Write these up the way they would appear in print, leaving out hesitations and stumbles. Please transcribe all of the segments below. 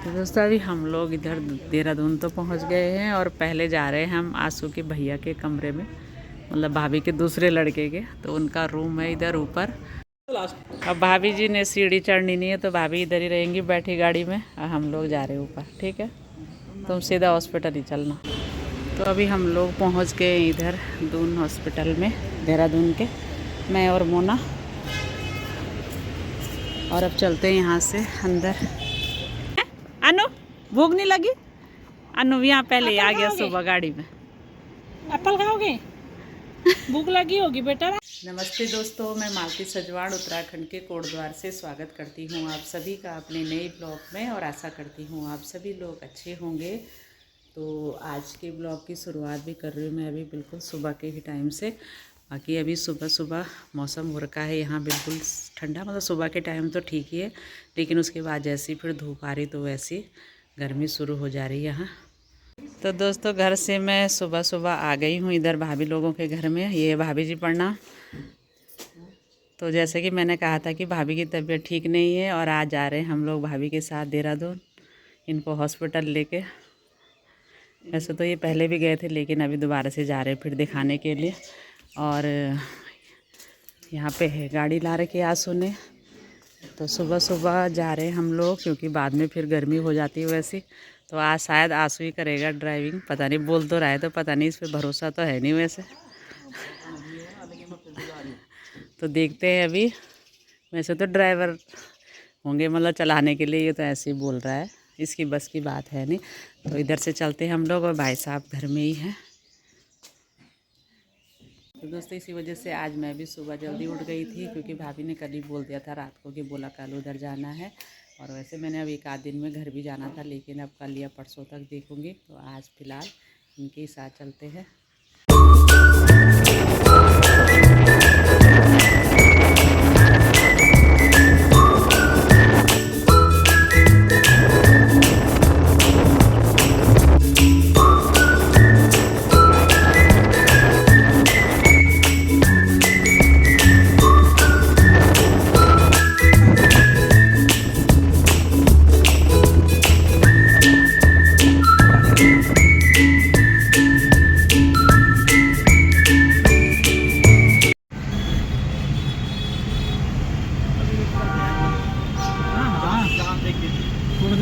तो दोस्तों अभी हम लोग इधर देहरादून तो पहुंच गए हैं और पहले जा रहे हैं हम आंसू के भैया के कमरे में, मतलब भाभी के दूसरे लड़के के। तो उनका रूम है इधर ऊपर। अब भाभी जी ने सीढ़ी चढ़नी नहीं है तो भाभी इधर ही रहेंगी बैठी गाड़ी में, और हम लोग जा रहे हैं ऊपर। ठीक है, तुम सीधा हॉस्पिटल ही चलना। तो अभी हम लोग पहुंच गए इधर दून हॉस्पिटल में देहरादून के, मैं और मोना। और अब चलते हैं यहाँ से अंदर। अनु भूख नहीं लगी? अनु यहाँ पहले आ गया सुबह गाड़ी में। एप्पल खाओगे? भूख लगी होगी बेटा। नमस्ते दोस्तों, मैं मालती सजवाड़ उत्तराखंड के कोटद्वार से स्वागत करती हूँ आप सभी का अपने नए ब्लॉग में, और आशा करती हूँ आप सभी लोग अच्छे होंगे। तो आज के ब्लॉग की शुरुआत भी कर रही हूँ मैं अभी बिल्कुल सुबह के ही टाइम से। बाकी अभी सुबह सुबह मौसम हो रखा है यहाँ बिल्कुल ठंडा, मतलब सुबह के टाइम तो ठीक ही है, लेकिन उसके बाद जैसी फिर धूप आ रही तो वैसी गर्मी शुरू हो जा रही है यहाँ। तो दोस्तों घर से मैं सुबह सुबह आ गई हूँ इधर भाभी लोगों के घर में। ये भाभी जी प्रणाम। तो जैसे कि मैंने कहा था कि भाभी की तबीयत ठीक नहीं है और आज जा रहे हैं हम लोग भाभी के साथ देहरादून इनको हॉस्पिटल लेके। वैसे तो ये पहले भी गए थे लेकिन अभी दोबारा से जा रहे हैं फिर दिखाने के लिए। और यहाँ पे है गाड़ी ला रखी आंसू ने, तो सुबह सुबह जा रहे हैं हम लोग क्योंकि बाद में फिर गर्मी हो जाती है वैसी। तो आज शायद आंसू ही करेगा ड्राइविंग, पता नहीं, बोल तो रहा है तो पता नहीं, इस पर भरोसा तो है नहीं वैसे। तो देखते हैं अभी। वैसे तो ड्राइवर होंगे मतलब चलाने के लिए, ये तो ऐसे ही बोल रहा है, इसकी बस की बात है नहीं। तो इधर से चलते हैं हम लोग और भाई साहब घर में ही हैं। तो दोस्तों इसी वजह से आज मैं भी सुबह जल्दी उठ गई थी क्योंकि भाभी ने कल ही बोल दिया था रात को कि बोला कल उधर जाना है। और वैसे मैंने अब एक आध दिन में घर भी जाना था, लेकिन अब कल या परसों तक देखूंगी। तो आज फ़िलहाल इनके साथ चलते हैं।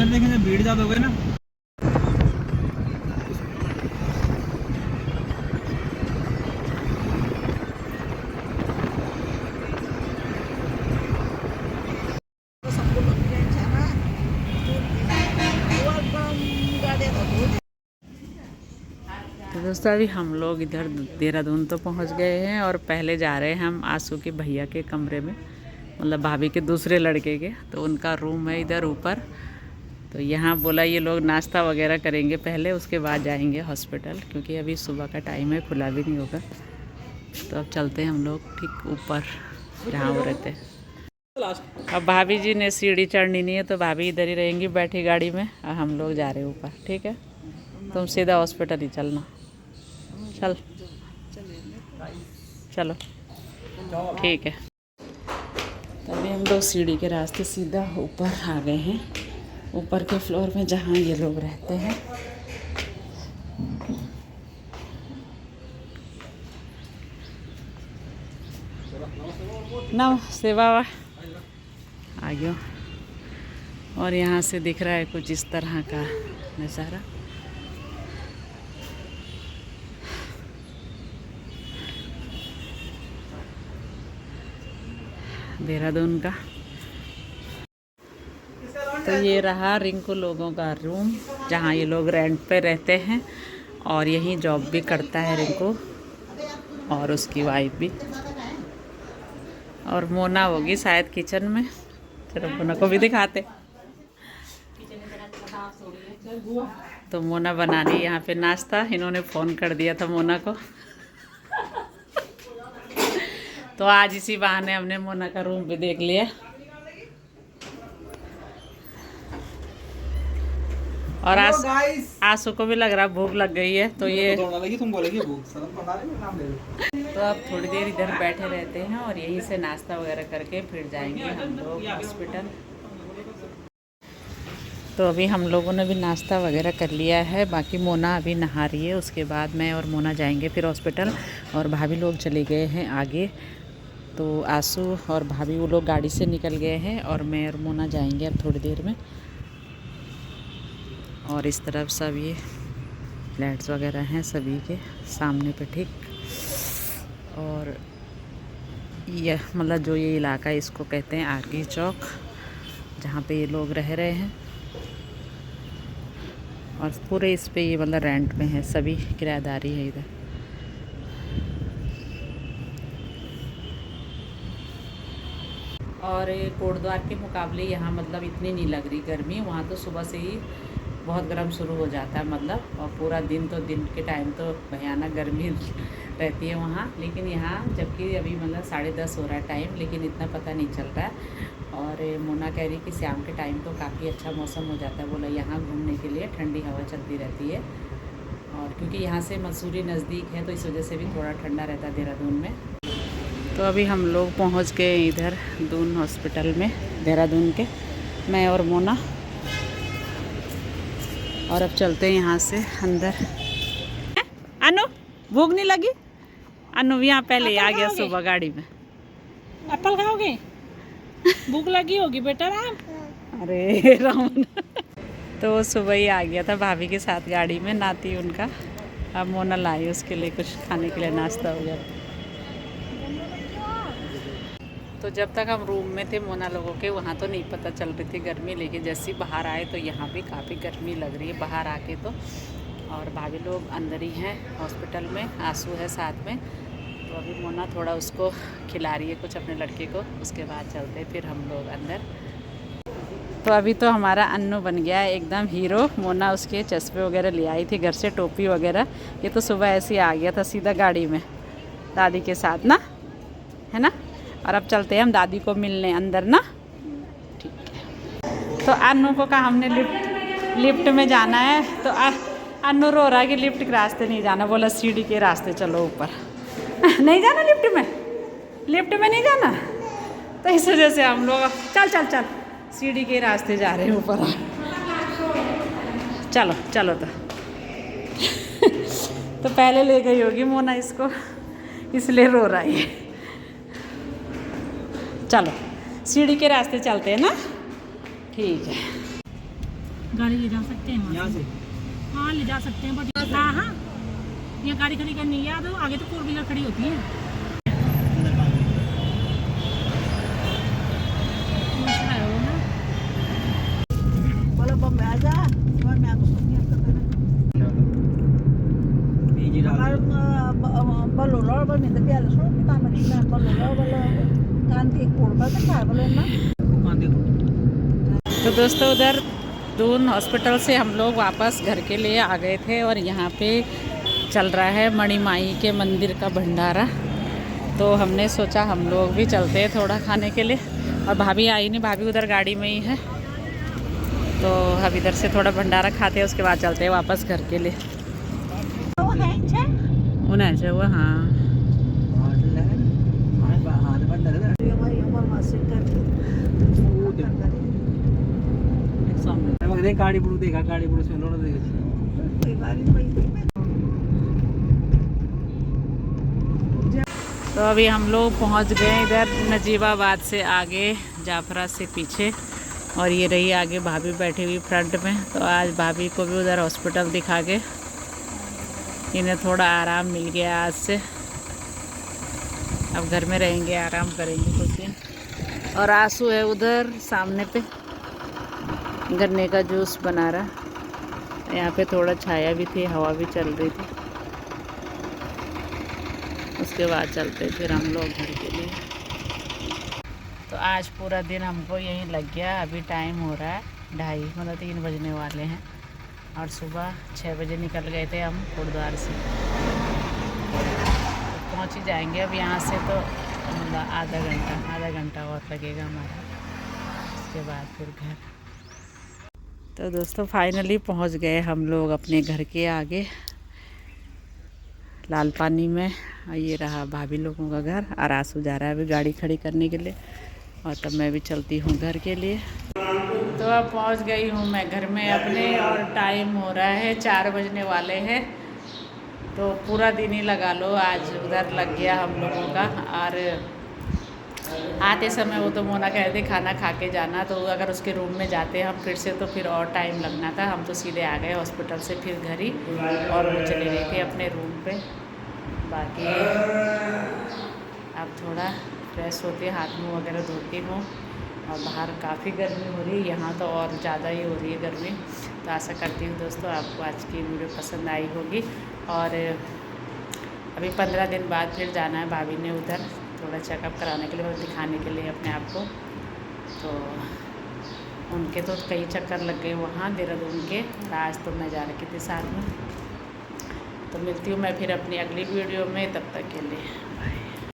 देखेंगे भीड़ ज़्यादा हो गई ना। तो दोस्तों अभी हम लोग इधर देहरादून तो पहुंच गए हैं और पहले जा रहे हैं हम आंसू के भैया के कमरे में, मतलब भाभी के दूसरे लड़के के। तो उनका रूम है इधर ऊपर। तो यहाँ बोला ये लोग नाश्ता वगैरह करेंगे पहले, उसके बाद जाएंगे हॉस्पिटल, क्योंकि अभी सुबह का टाइम है, खुला भी नहीं होगा। तो अब चलते हैं हम लोग ठीक ऊपर जहाँ वो रहते हैं। अब भाभी जी ने सीढ़ी चढ़नी नहीं है तो भाभी इधर ही रहेंगी बैठी गाड़ी में, और हम लोग जा रहे हैं ऊपर। ठीक है, तुम सीधा हॉस्पिटल ही चलना। चल चलो ठीक है। तभी हम लोग सीढ़ी के रास्ते सीधा ऊपर आ गए हैं, ऊपर के फ्लोर में जहाँ ये लोग रहते हैं। ना सेवा आ गया। और यहाँ से दिख रहा है कुछ इस तरह का नज़ारा। देहरादून का। तो ये रहा रिंकू लोगों का रूम जहाँ ये लोग रेंट पे रहते हैं, और यहीं जॉब भी करता है रिंकू और उसकी वाइफ भी। और मोना होगी शायद किचन में, चलो मोना को भी दिखाते। तो मोना बना रही यहाँ पे नाश्ता, इन्होंने फ़ोन कर दिया था मोना को। तो आज इसी बहाने हमने मोना का रूम भी देख लिया। और आंसू को भी लग रहा भूख लग गई है, तो ये तुम बोलेगी भूख। तो अब थोड़ी देर इधर बैठे रहते हैं और यहीं से नाश्ता वगैरह करके फिर जाएंगे हम लोग हॉस्पिटल। तो अभी हम लोगों ने भी नाश्ता वगैरह कर लिया है, बाकी मोना अभी नहा रही है। उसके बाद मैं और मोना जाएंगे फिर हॉस्पिटल, और भाभी लोग चले गए हैं आगे। तो आंसू और भाभी वो लोग गाड़ी से निकल गए हैं और मैं और मोना जाएंगे अब थोड़ी देर में। और इस तरफ सब ये फ्लैट्स वगैरह हैं सभी के सामने पे ठीक। और यह मतलब जो ये इलाका है इसको कहते हैं आरगी चौक, जहाँ पे ये लोग रह रहे हैं। और पूरे इस पे ये मतलब रेंट में है, सभी किराएदारी है इधर। और कोटद्वार के मुकाबले यहाँ मतलब इतनी नहीं लग रही गर्मी। वहाँ तो सुबह से ही बहुत गर्म शुरू हो जाता है मतलब, और पूरा दिन तो दिन के टाइम तो भयानक गर्मी रहती है वहाँ। लेकिन यहाँ जबकि अभी मतलब 10:30 हो रहा है टाइम, लेकिन इतना पता नहीं चल रहा है। और मोना कह रही कि शाम के टाइम तो काफ़ी अच्छा मौसम हो जाता है। बोला यहाँ घूमने के लिए ठंडी हवा चलती रहती है, और क्योंकि यहाँ से मसूरी नज़दीक है तो इस वजह से भी थोड़ा ठंडा रहता है देहरादून में। तो अभी हम लोग पहुँच गए इधर दून हॉस्पिटल में देहरादून के, मैं और मोना। और अब चलते हैं यहाँ से अंदर। अनु भूख नहीं लगी? अनु यहाँ पहले आ गया सुबह गाड़ी में। एप्पल खाओगे? भूख लगी होगी बेटा राम। अरे राम तो वो सुबह ही आ गया था भाभी के साथ गाड़ी में, नाती उनका। अब मोना लाई उसके लिए कुछ खाने के लिए नाश्ता वगैरह। तो जब तक हम रूम में थे मोना लोगों के, वहाँ तो नहीं पता चल रही थी गर्मी, लेकिन जैसे ही बाहर आए तो यहाँ भी काफ़ी गर्मी लग रही है बाहर आके तो। और भाभी लोग अंदर ही हैं हॉस्पिटल में, आंसू है साथ में। तो अभी मोना थोड़ा उसको खिला रही है कुछ अपने लड़के को, उसके बाद चलते फिर हम लोग अंदर। तो अभी तो हमारा अन्नू बन गया है एकदम हीरो। मोना उसके चश्मे वगैरह ले आई थी घर से, टोपी वगैरह। ये तो सुबह ऐसे ही आ गया था सीधा गाड़ी में दादी के साथ ना, है ना। और अब चलते हैं हम दादी को मिलने अंदर ना, ठीक है। तो अन्नू को कहा हमने लिफ्ट में जाना है, तो अन्नू रो रहा है कि लिफ्ट के रास्ते नहीं जाना। बोला सीढ़ी के रास्ते चलो ऊपर। नहीं जाना लिफ्ट में नहीं जाना। तो इस वजह से हम लोग चल सीढ़ी के रास्ते जा रहे हैं ऊपर। चलो तो पहले ले गई होगी मोना इसको, इसलिए रो रहा है। चलो सीढ़ी के रास्ते चलते हैं ना, ठीक है। गाड़ी ले जा सकते हैं यहाँ से? हाँ ले जा सकते हैं, बट हाँ यहाँ गाड़ी खड़ी करनी याद हो, आगे तो 4 व्हीलर खड़ी होती है। तो दोस्तों उधर दून हॉस्पिटल से हम लोग वापस घर के लिए आ गए थे, और यहाँ पे चल रहा है मणिमाई के मंदिर का भंडारा। तो हमने सोचा हम लोग भी चलते हैं थोड़ा खाने के लिए। और भाभी आई नहीं, भाभी उधर गाड़ी में ही है। तो अब इधर से थोड़ा भंडारा खाते हैं, उसके बाद चलते हैं वापस घर के लिए। वो हाँ गाड़ी बुड़ू देखा, गाड़ी बुड़ू से लोड़ देखा। तो अभी हम लोग पहुंच गए इधर नजीबाबाद से आगे, जाफरा से पीछे। और ये रही आगे भाभी बैठी हुई फ्रंट में। तो आज भाभी को भी उधर हॉस्पिटल दिखा के इन्हें थोड़ा आराम मिल गया आज से। अब घर में रहेंगे, आराम करेंगे कुछ दिन। और आंसू है उधर सामने पे, गन्ने का जूस बना रहा। यहाँ पे थोड़ा छाया भी थी, हवा भी चल रही थी। उसके बाद चलते फिर हम लोग घर के लिए। तो आज पूरा दिन हमको यहीं लग गया। अभी टाइम हो रहा है 2:30, मतलब 3 बजने वाले हैं। और सुबह 6 बजे निकल गए थे हम कोटद्वार से। तो पहुँच ही जाएंगे अब यहाँ से, तो मतलब आधा घंटा और लगेगा हमारा, उसके बाद फिर घर। तो दोस्तों फाइनली पहुँच गए हम लोग अपने घर के आगे लाल पानी में। ये रहा भाभी लोगों का घर, और आंसू जा रहा है अभी गाड़ी खड़ी करने के लिए। और तब मैं भी चलती हूँ घर के लिए। तो अब पहुंच गई हूँ मैं घर में अपने और टाइम हो रहा है 4 बजने वाले हैं। तो पूरा दिन ही लगा लो आज उधर लग गया हम लोगों का। और आते समय वो तो मोना कह रहे थे खाना खा के जाना, तो अगर उसके रूम में जाते हम फिर से तो फिर और टाइम लगना था। हम तो सीधे आ गए हॉस्पिटल से फिर घर ही, और वो चले गए थे अपने रूम पे। बाकी अब थोड़ा फ्रेश होती हाथ मुँह वगैरह धोती हूँ। और बाहर काफ़ी गर्मी हो रही है, यहाँ तो और ज़्यादा ही हो रही है गर्मी। तो आशा करती हूँ दोस्तों आपको आज की वीडियो पसंद आई होगी। और अभी 15 दिन बाद फिर जाना है भाभी ने उधर थोड़ा चेकअप कराने के लिए, मतलब दिखाने के लिए अपने आप को। तो उनके तो कई चक्कर लग गए वहाँ देहरादून के, और आज तो मैं जा रही थी साथ में। तो मिलती हूँ मैं फिर अपनी अगली वीडियो में, तब तक के लिए।